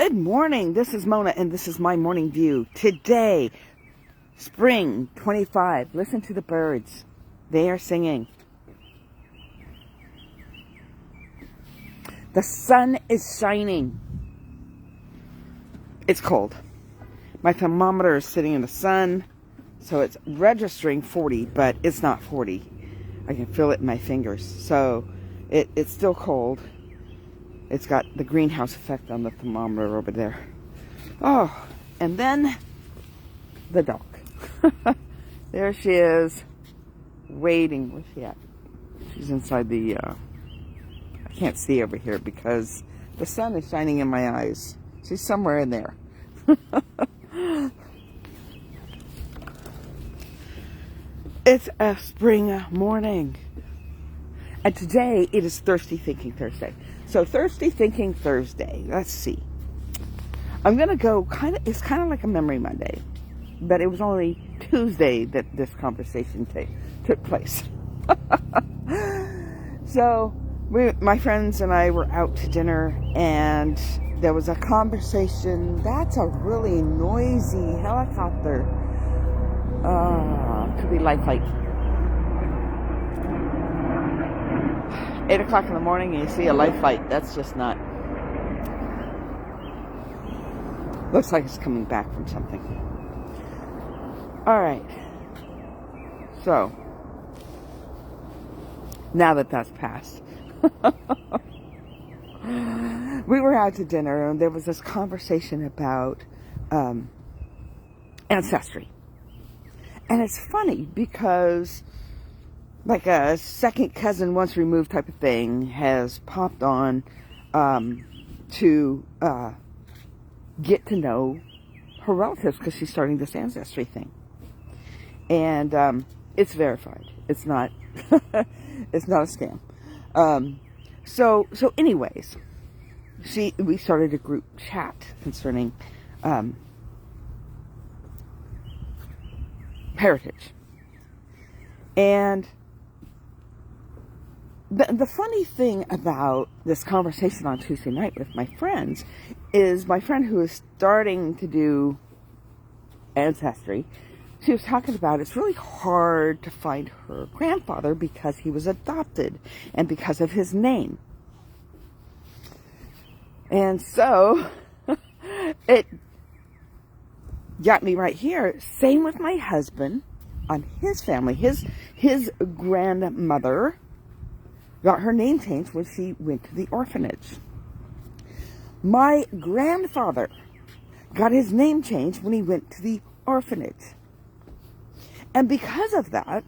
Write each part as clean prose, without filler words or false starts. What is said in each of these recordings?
Good morning. This is Mona, and this is my morning view. Today, spring 25. Listen to the birds. They are singing. The sun is shining. It's cold. My thermometer is sitting in the sun, so it's registering 40, but it's not 40. I can feel it in my fingers. So it's still cold. It's got the greenhouse effect on the thermometer over there. Oh, and then the dog. There she is, waiting. Where's she at? She's inside the, I can't see over here because the sun is shining in my eyes. She's somewhere in there. It's a spring morning. And today it is Thirsty Thinking Thursday. So Thirsty Thinking Thursday, let's see. I'm going to go it's kind of like a Memory Monday. But it was only Tuesday that this conversation took place. So my friends and I were out to dinner, and there was a conversation. That's a really noisy helicopter. Could be life flight. 8 o'clock in the morning and you see a life flight. That's just not. Looks like it's coming back from something. Alright. So, now that that's passed. We were out to dinner and there was this conversation about ancestry. And it's funny because like a second cousin once removed type of thing has popped on to get to know her relatives because she's starting this ancestry thing. And it's verified. It's not it's not a scam. So anyways, we started a group chat concerning heritage. And the funny thing about this conversation on Tuesday night with my friends is my friend who is starting to do ancestry, she was talking about it's really hard to find her grandfather because he was adopted and because of his name. And so it got me right here. Same with my husband on his family. His grandmother got her name changed when she went to the orphanage. My grandfather got his name changed when he went to the orphanage. And because of that,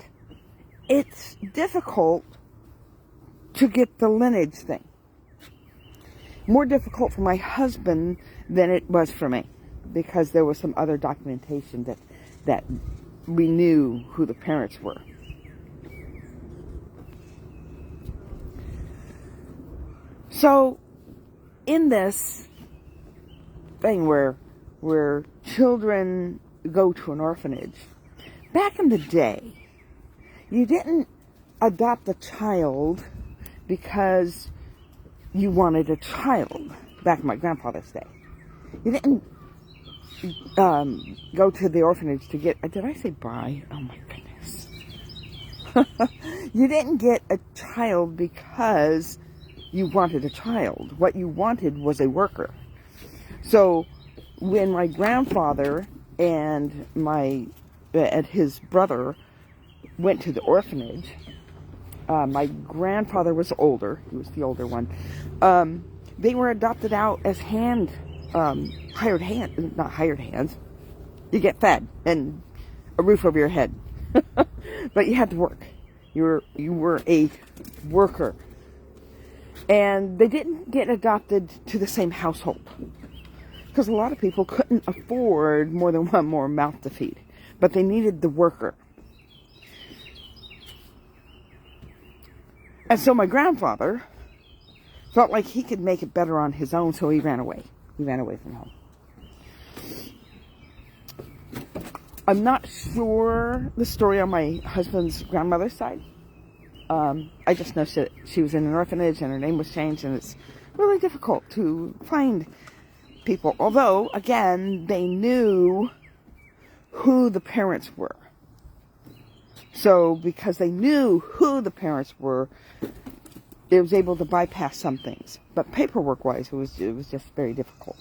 it's difficult to get the lineage thing. More difficult for my husband than it was for me, because there was some other documentation that we knew who the parents were. So, in this thing where children go to an orphanage, back in the day, you didn't adopt a child because you wanted a child. Back in my grandfather's day, you didn't go to the orphanage to get. Did I say buy? Oh my goodness! You didn't get a child because you wanted a child. What you wanted was a worker. So when my grandfather and his brother went to the orphanage, my grandfather was older. He was the older one. They were adopted out as hired hands. Not hired hands. You get fed and a roof over your head. But you had to work. You were a worker. And they didn't get adopted to the same household, because a lot of people couldn't afford more than one more mouth to feed. But they needed the worker. And so my grandfather felt like he could make it better on his own, so he ran away. He ran away from home. I'm not sure the story on my husband's grandmother's side. I just know she was in an orphanage and her name was changed, and it's really difficult to find people, although, again, they knew who the parents were. So, because they knew who the parents were, it was able to bypass some things. But paperwork-wise, it was just very difficult.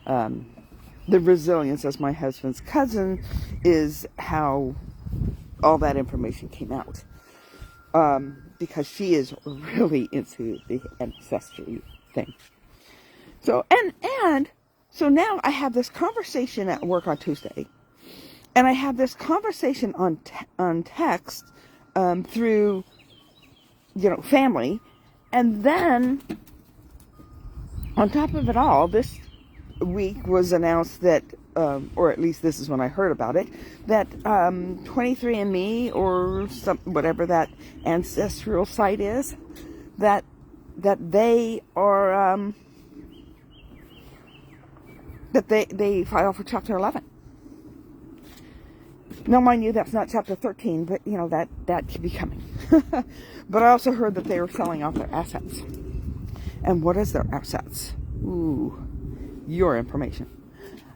The resilience, as my husband's cousin, is how all that information came out. Because she is really into the ancestry thing. So, so now I have this conversation at work on Tuesday. And I have this conversation on text through, family. And then, on top of it all, this week was announced that, or at least this is when I heard about it, that 23andMe or whatever that ancestral site is, that they are, that they file for Chapter 11. Now, mind you, that's not Chapter 13, but, that could be coming. But I also heard that they were selling off their assets. And what is their assets? Ooh, your information.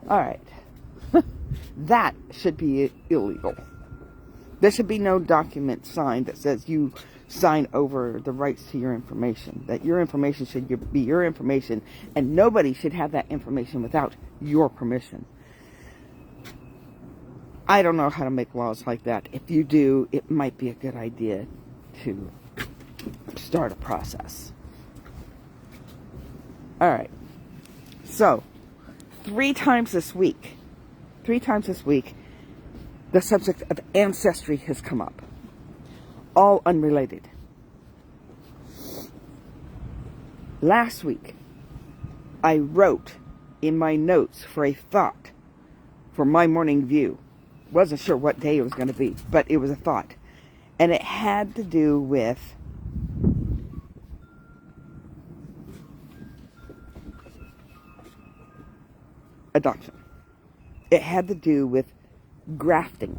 All right. That should be illegal. There should be no document signed that says you sign over the rights to your information. That your information should be your information, and nobody should have that information without your permission. I don't know how to make laws like that. If you do, it might be a good idea to start a process. All right. So, 3 times this week, the subject of ancestry has come up. All unrelated. Last week, I wrote in my notes for a thought for my morning view. Wasn't sure what day it was going to be, but it was a thought. And it had to do with adoption. It had to do with grafting.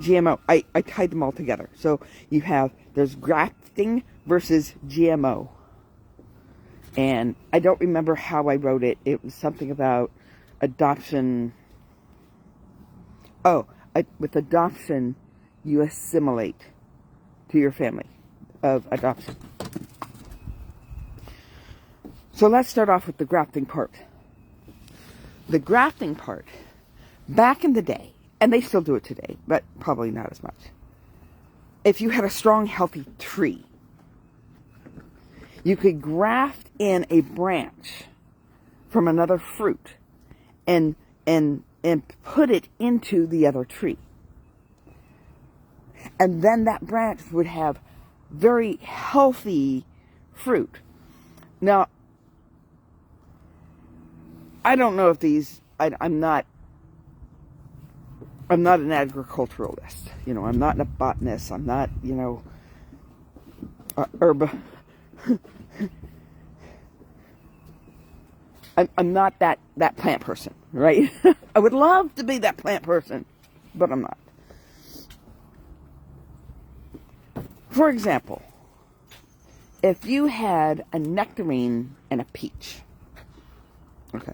GMO. I tied them all together. So there's grafting versus GMO. And I don't remember how I wrote it. It was something about adoption. With adoption, you assimilate to your family of adoption. So let's start off with the grafting part. The grafting part, back in the day, and they still do it today, but probably not as much. If you had a strong, healthy tree, you could graft in a branch from another fruit and put it into the other tree. And then that branch would have very healthy fruit. Now, I don't know if I'm not an agriculturalist. I'm not a botanist. I'm not, herb. I'm not that plant person, right? I would love to be that plant person, but I'm not. For example, if you had a nectarine and a peach, okay,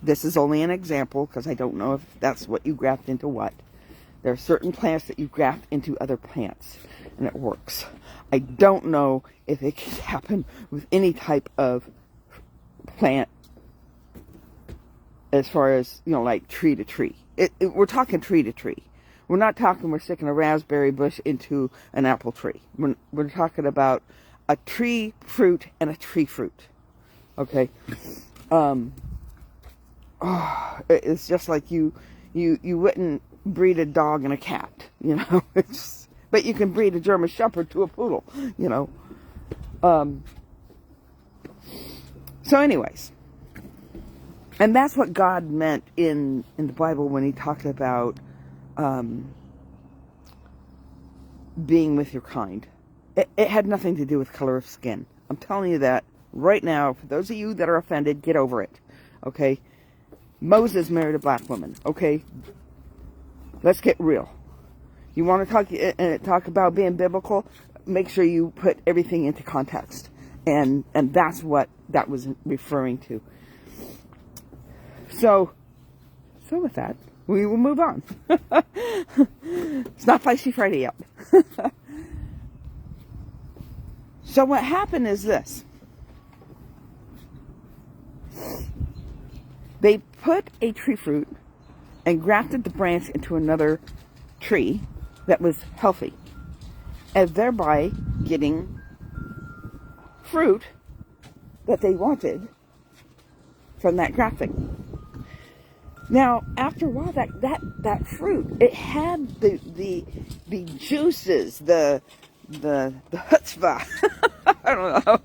this is only an example because I don't know if that's what you graft into what. There are certain plants that you graft into other plants, and it works. I don't know if it can happen with any type of plant as far as, like tree to tree. We're talking tree to tree. We're not talking we're sticking a raspberry bush into an apple tree. We're talking about a tree fruit and a tree fruit. Okay? It's just like you wouldn't breed a dog and a cat, but you can breed a German Shepherd to a poodle, So anyways, and that's what God meant in the Bible when he talked about being with your kind. It had nothing to do with color of skin. I'm telling you that right now. For those of you that are offended, get over it. Okay? Moses married a black woman. Okay? Let's get real. You want to talk about being biblical? Make sure you put everything into context. And that's what that was referring to. So with that, we will move on. It's not Feisty Friday yet. So what happened is this. They put a tree fruit and grafted the branch into another tree that was healthy, and thereby getting fruit that they wanted from that grafting. Now, after a while, that fruit, it had the juices, the chutzpah, I don't know,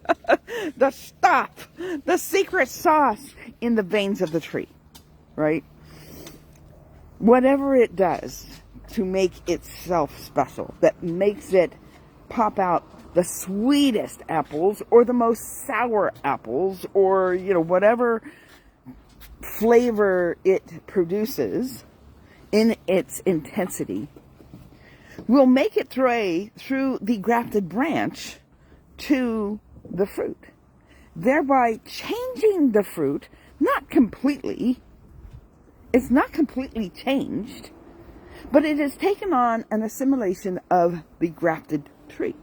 the stuff, the secret sauce in the veins of the tree, right? Whatever it does to make itself special, that makes it pop out the sweetest apples or the most sour apples, or, whatever flavor it produces in its intensity, will make it through the grafted branch to the fruit, thereby changing the fruit, not completely. It's not completely changed, but it has taken on an assimilation of the grafted tree,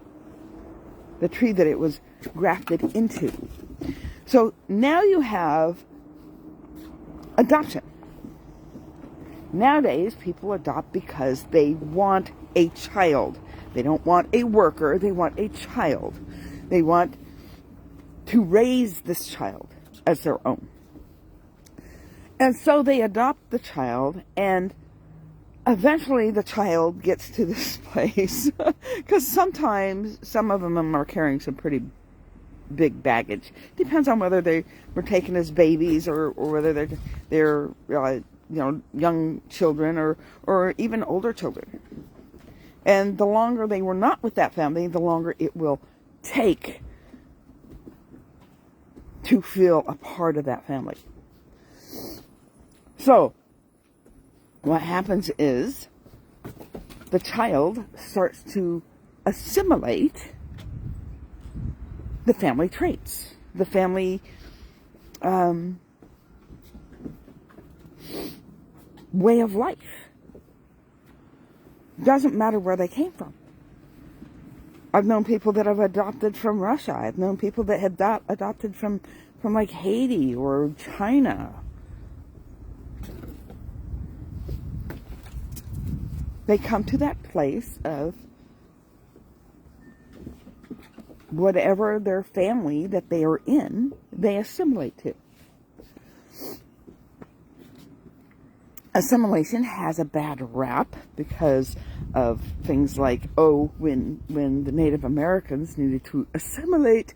the tree that it was grafted into. So now you have adoption. Nowadays, people adopt because they want a child. They don't want a worker, they want a child. They want to raise this child as their own. And so they adopt the child, and eventually the child gets to this place. Because sometimes some of them are carrying some pretty big baggage. Depends on whether they were taken as babies or whether they're young children or even older children. And the longer they were not with that family, the longer it will take to feel a part of that family. So, what happens is the child starts to assimilate the family traits, the family way of life. Doesn't matter where they came from. I've known people that have adopted from Russia. I've known people that have adopted from like Haiti or China. They come to that place of whatever their family that they are in, they assimilate to. Assimilation has a bad rap because of things like, when the Native Americans needed to assimilate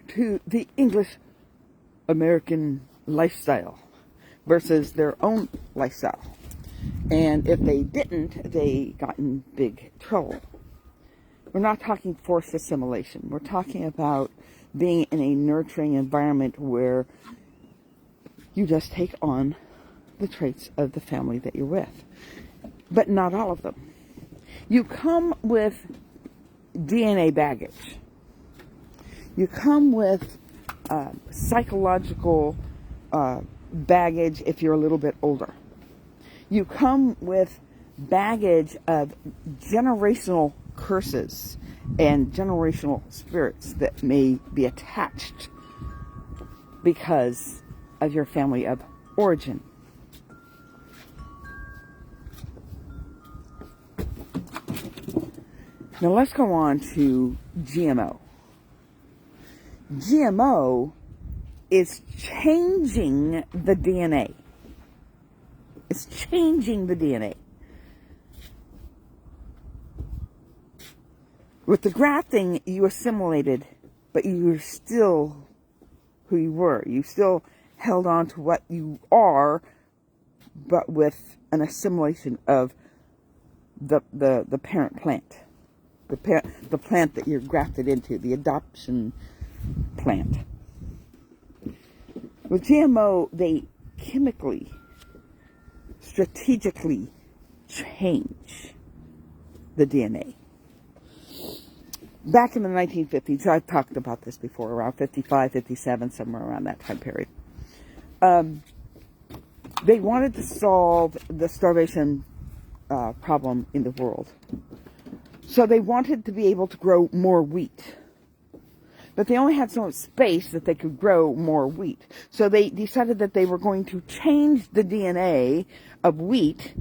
to the English American lifestyle versus their own lifestyle. And if they didn't, they got in big trouble. We're not talking forced assimilation. We're talking about being in a nurturing environment where you just take on the traits of the family that you're with. But not all of them. You come with DNA baggage. You come with psychological baggage if you're a little bit older. You come with baggage of generational curses and generational spirits that may be attached because of your family of origin. Now let's go on to GMO. GMO is changing the DNA. It's changing the DNA. With the grafting, you assimilated, but you were still who you were. You still held on to what you are, but with an assimilation of the parent plant. The plant that you're grafted into, the adoption plant. With GMO, they chemically, strategically change the DNA. back in the 1950s, I've talked about this before, around 55, 57, somewhere around that time period. They wanted to solve the starvation problem in the world. So they wanted to be able to grow more wheat. But they only had so much space that they could grow more wheat. So they decided that they were going to change the DNA of wheat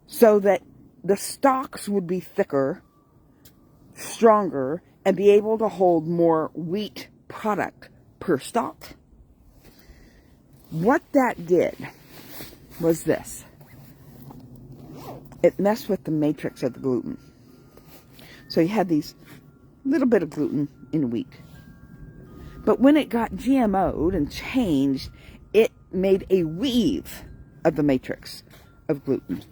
so that the stalks would be thicker, stronger, and be able to hold more wheat product per stalk. What that did was this. It messed with the matrix of the gluten. So you had these little bit of gluten in wheat. But when it got GMO'd and changed, it made a weave of the matrix of gluten.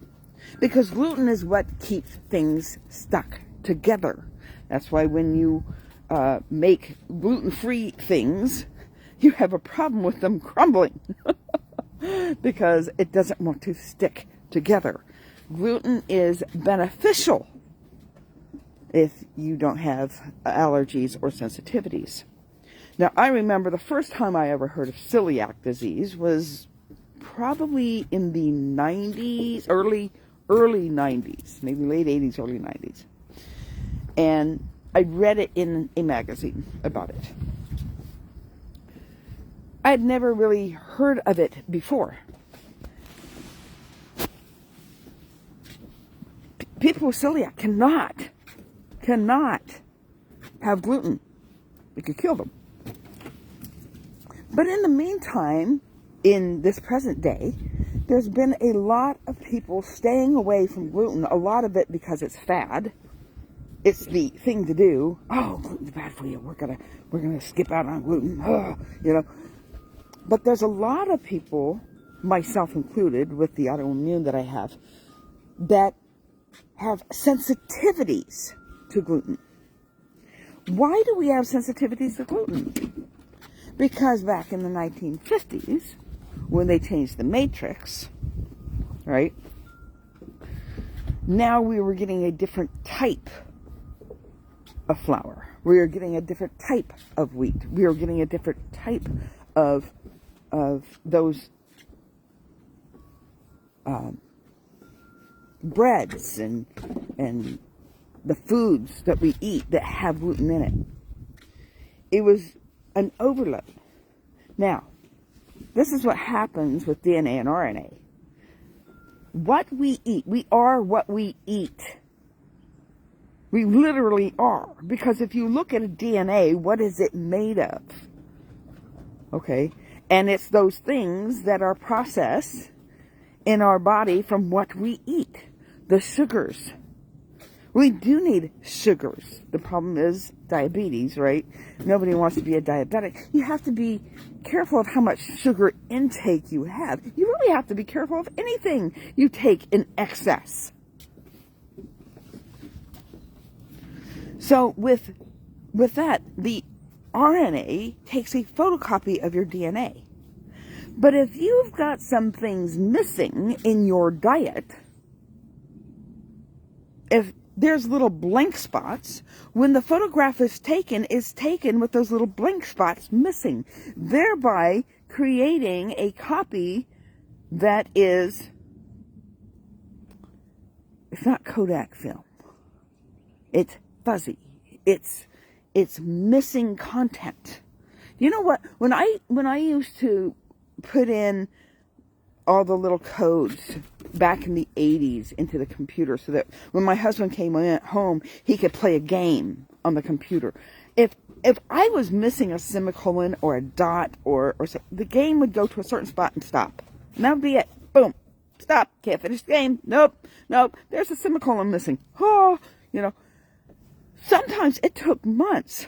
Because gluten is what keeps things stuck together. That's why when you make gluten-free things, you have a problem with them crumbling. Because it doesn't want to stick together. Gluten is beneficial if you don't have allergies or sensitivities. Now, I remember the first time I ever heard of celiac disease was probably in the 90s, early 90s, maybe late 80s, early 90s. And I read it in a magazine about it. I had never really heard of it before. People with celiac cannot have gluten. It could kill them. But in the meantime, in this present day, there's been a lot of people staying away from gluten. A lot of it because it's fad. It's the thing to do. Oh, gluten's bad for you. We're gonna skip out on gluten. But there's a lot of people, myself included, with the autoimmune that I have, that have sensitivities to gluten. Why do we have sensitivities to gluten? Because back in the 1950s, when they changed the matrix, right? Now we were getting a different type of flour. We were getting a different type of wheat. We were getting a different type of those breads and the foods that we eat that have gluten in it. It was an overload. Now, this is what happens with DNA and RNA. What we eat, we are what we eat. We literally are. Because if you look at a DNA, what is it made of? Okay? And it's those things that are processed in our body from what we eat. The sugars. We do need sugars. The problem is diabetes, right? Nobody wants to be a diabetic. You have to be careful of how much sugar intake you have. You really have to be careful of anything you take in excess. So with that, the RNA takes a photocopy of your DNA. But if you've got some things missing in your diet, if there's little blank spots, when the photograph is taken with those little blank spots missing, thereby creating a copy that is, it's not Kodak film. It's fuzzy. It's missing content. You know what? When I used to put in all the little codes back in the 80s into the computer so that when my husband came home, he could play a game on the computer. If I was missing a semicolon or a dot or something, the game would go to a certain spot and stop. And that would be it. Boom. Stop. Can't finish the game. Nope. There's a semicolon missing. Oh, Sometimes it took months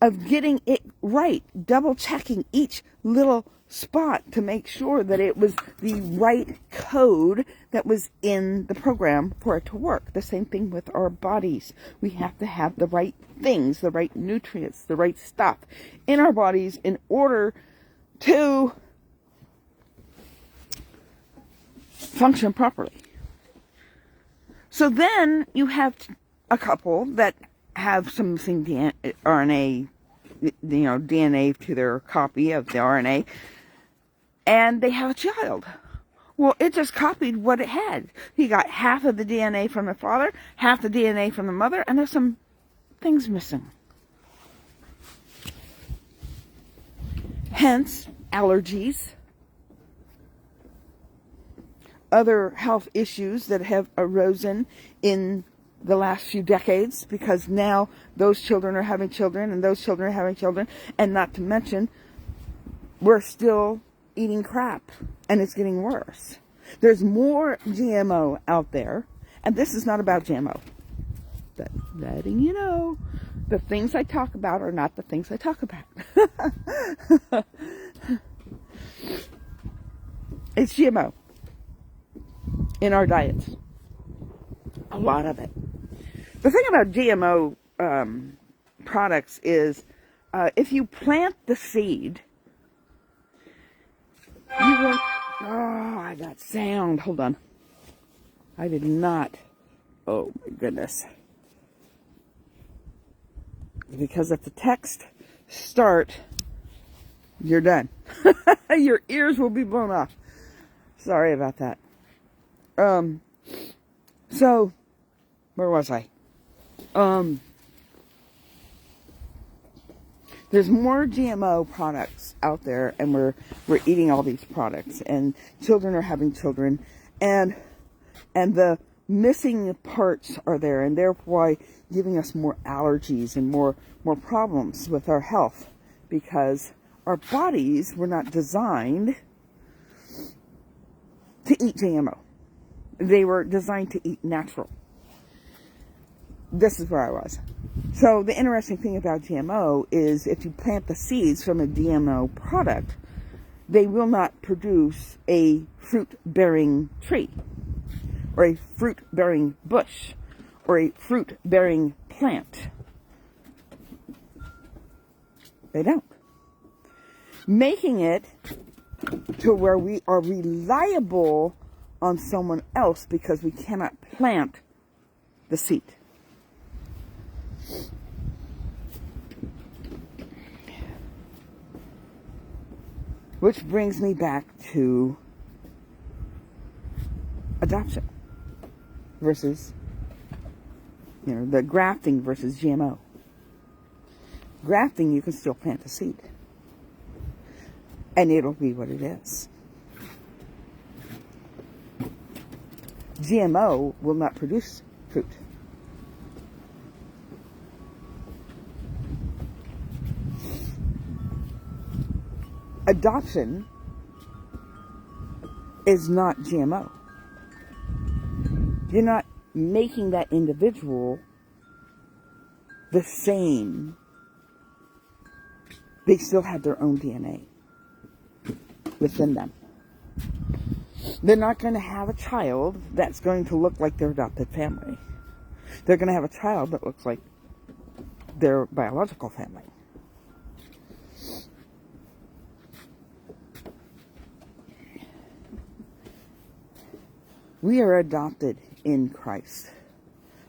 of getting it right, double checking each little spot to make sure that it was the right code that was in the program for it to work. The same thing with our bodies. We have to have the right things, the right nutrients, the right stuff in our bodies in order to function properly. So then you have a couple that have some missing RNA, DNA to their copy of the RNA, and they have a child. Well, it just copied what it had. He got half of the DNA from the father, half the DNA from the mother, and there's some things missing. Hence, allergies, other health issues that have arisen in the last few decades, because now those children are having children and those children are having children, and not to mention we're still eating crap and it's getting worse. There's more GMO out there, and this is not about GMO, but letting you know the things I talk about are not the things I talk about. It's GMO in our diets, a lot of it. The thing about GMO products is if you plant the seed, you will... Oh, I got sound. Hold on. I did not... Oh, my goodness. Because if the text start, you're done. Your ears will be blown off. Sorry about that. So, where was I? There's more GMO products out there, and we're eating all these products, and children are having children, and the missing parts are there, and therefore giving us more allergies and more problems with our health, because our bodies were not designed to eat GMO. They were designed to eat natural. This is where I was. So the interesting thing about GMO is if you plant the seeds from a GMO product, they will not produce a fruit-bearing tree, or a fruit-bearing bush, or a fruit-bearing plant. They don't. Making it to where we are reliable on someone else because we cannot plant the seed. Which brings me back to adoption versus, the grafting versus GMO. Grafting, you can still plant the seed, and it'll be what it is. GMO will not produce fruit. Adoption is not GMO. You're not making that individual the same. They still have their own DNA within them. They're not going to have a child that's going to look like their adopted family. They're going to have a child that looks like their biological family. We are adopted in Christ.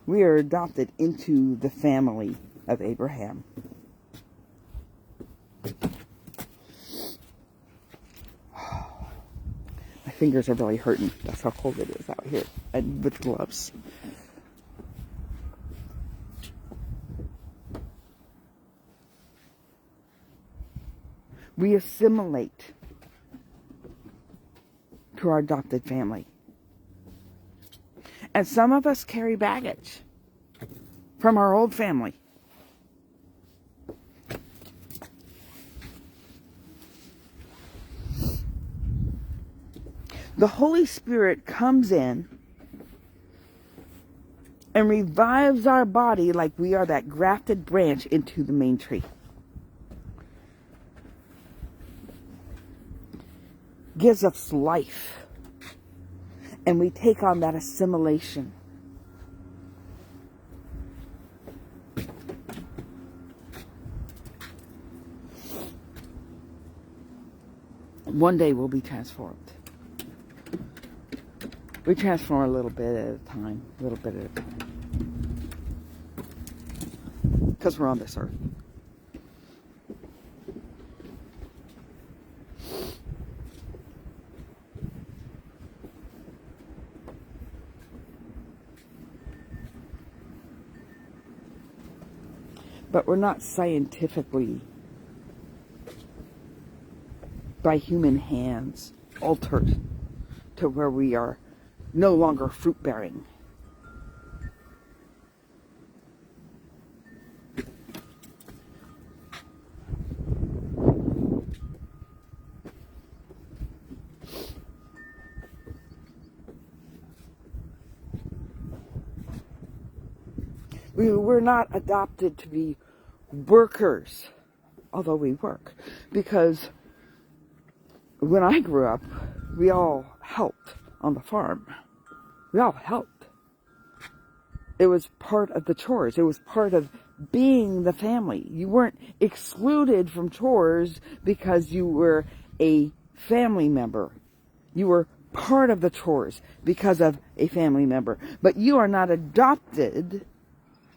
We are adopted into the family of Abraham. My fingers are really hurting. That's how cold it is out here. And with gloves. We assimilate to our adopted family. And some of us carry baggage from our old family. The Holy Spirit comes in and revives our body like we are that grafted branch into the main tree. Gives us life. And we take on that assimilation. One day we'll be transformed. We transform a little bit at a time. A little bit at a time. because we're on this earth. But we're not scientifically, by human hands, altered to where we are no longer fruit-bearing. We're not adopted to be workers, although we work. Because when I grew up, we all helped on the farm. We all helped. It was part of the chores. It was part of being the family. You weren't excluded from chores because you were a family member. You were part of the chores because of a family member. But you are not adopted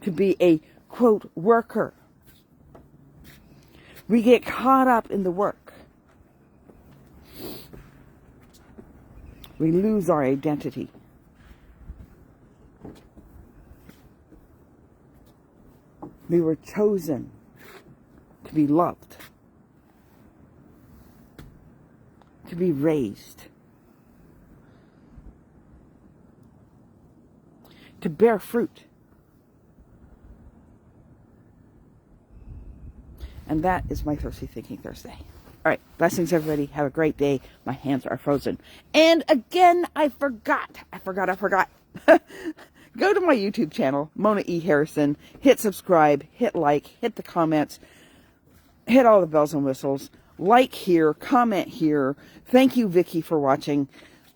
to be a, quote, worker. We get caught up in the work. We lose our identity. We were chosen to be loved, to be raised, to bear fruit. And that is my Thirsty Thinking Thursday. All right. Blessings, everybody. Have a great day. My hands are frozen. And again, I forgot. Go to my YouTube channel, Mona E. Harrison. Hit subscribe. Hit like. Hit the comments. Hit all the bells and whistles. Like here. Comment here. Thank you, Vicky, for watching.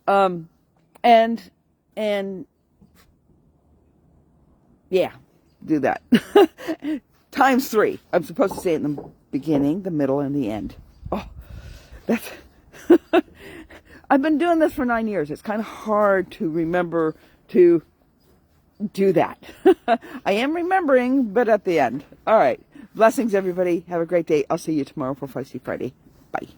And yeah, do that. Times 3. I'm supposed to say it in the beginning, the middle, and the end. Oh, that's... I've been doing this for 9 years. It's kind of hard to remember to do that. I am remembering, but at the end. All right. Blessings, everybody. Have a great day. I'll see you tomorrow for Feisty Friday. Bye.